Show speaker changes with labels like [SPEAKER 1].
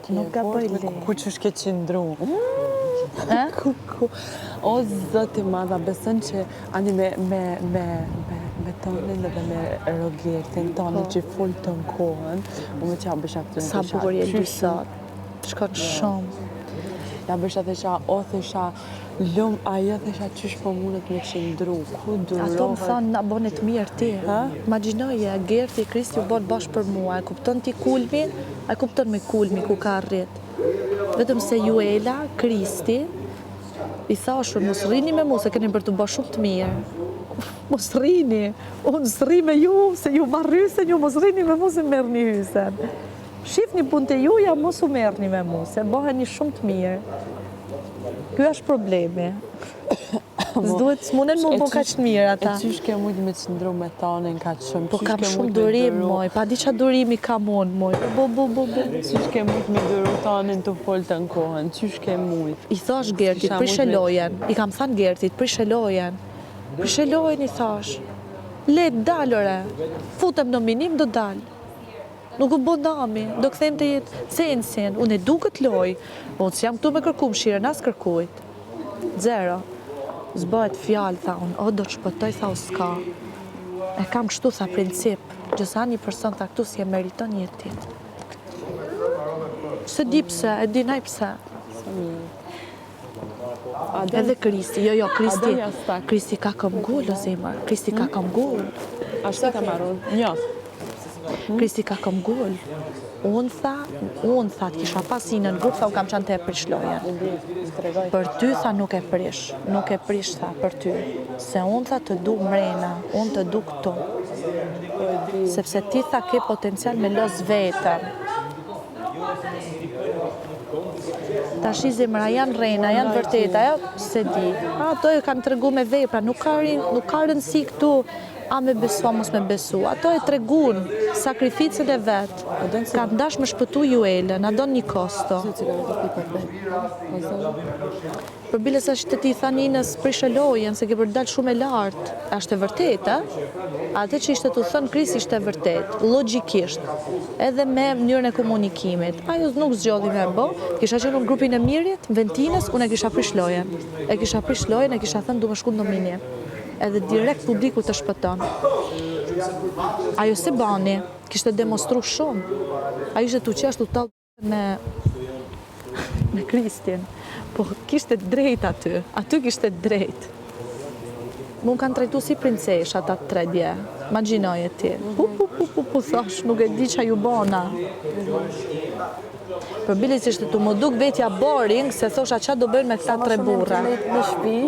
[SPEAKER 1] Nuk ka bëj le.
[SPEAKER 2] Ku që shke qëndru? O, zëti madha, besën që ani me tonin dhe me Rogertin, tonin që full të në kohën, u me që ja bësha këtë në
[SPEAKER 1] Sa bukur je dy sot. Shkot shumë.
[SPEAKER 2] Ja bësha thesha, o thesha, lum ajo thesha qysh po mundet me qëndru, ku durohet.
[SPEAKER 1] Ato më thonë, na bonet mirë ti. Imagjinoje, Gerti, Kristi u bon bashkë për mua. E kupton ti kulmin? E kupton me kulmi ku ka arrit. Vetëm se Juela, Kristi, i thashur, mos rrini me mu, se keni për të bërë shumë të mirë. Mos rrini, unë s'ri me ju, se ju marrë hysen, ju mos rrini me mu se merë një hysen. Shifni punë të juja, mos u merrni me mu, se bëheni shumë të mirë. Ky është problemi. S'munen mu bo kaq të mirë ata.
[SPEAKER 2] E qysh ke mujtë me qëndru me tonin ka shumë?
[SPEAKER 1] Po kam shumë durim, moj, pa di qa durimi kam unë, moj. Bo.
[SPEAKER 2] Qysh ke mujtë me duru tonin të folë të në kohën? Qysh ke mujtë?
[SPEAKER 1] I thash Gertit, prishe lojen. I kam thanë Gertit, prishe lojen. Prishe lojen, i thash. Let dalore. Futem në minim, do dal. Nuk u bo dami, do këthem të jetë sensin. Unë e du këtë loj. Unë s'jam këtu me kërku mshire, as kërkujt. Zero. Zbëhet fjallë, tha unë, o do të shpëtoj, tha u s'ka. E kam kështu, tha princip. Gjësa një person, tha këtu si e meriton jetit. Se di pse, e di naj pse. Edhe Kristi, jo, Kristi ka këm gull, o zemër. Kristi ka këm gull.
[SPEAKER 2] Ashtë të marun? Një.
[SPEAKER 1] Kristi ka këm gull. Unë tha, të kisha pasinën grup, tha, unë kam qanë të e prish lojen. Për ty, tha, nuk e prish, tha, për ty. Se unë, tha, të du mrena, unë të du këtu. Sepse ti, tha, ke potencial me los vetëm. Ta shi zemra, janë rena, janë vërteta, se di. Ato e kanë të regu me vepra, nuk ka rëndësi këtu, a me besu, a mos me besu. Ato e tregun sakrificën e vetë. Ka ndash me shpëtu Juelën, a do një kosto. Për bile sa që të ti tha ninës prishe lojen, se ke për dalë shumë e lartë. Ashtë e vërtet, Ate që ishte të thënë Kris ishte e vërtet, logikisht. Edhe me mënyrën e komunikimit. Ajo nuk zgjodhi me bo, kisha qenë në grupin e mirit, Ventines, unë e kisha prish lojen. E kisha thënë du me shku në dominje. Edhe direkt publiku të shpëton. Ajo se bani, kishte demonstru shumë. Ajo ishte të qeshtu talë me Kristin. Po kishte drejt aty kishte drejt. Mun kanë trajtu si princesh ata 3 dje. Imagjinoje ti. Thash, nuk e di qa ju bona. Për bilis ishte të më duk vetja boring, se thosha qa do bëjnë me këta 3 burra.
[SPEAKER 2] Sa më shumë në shpi.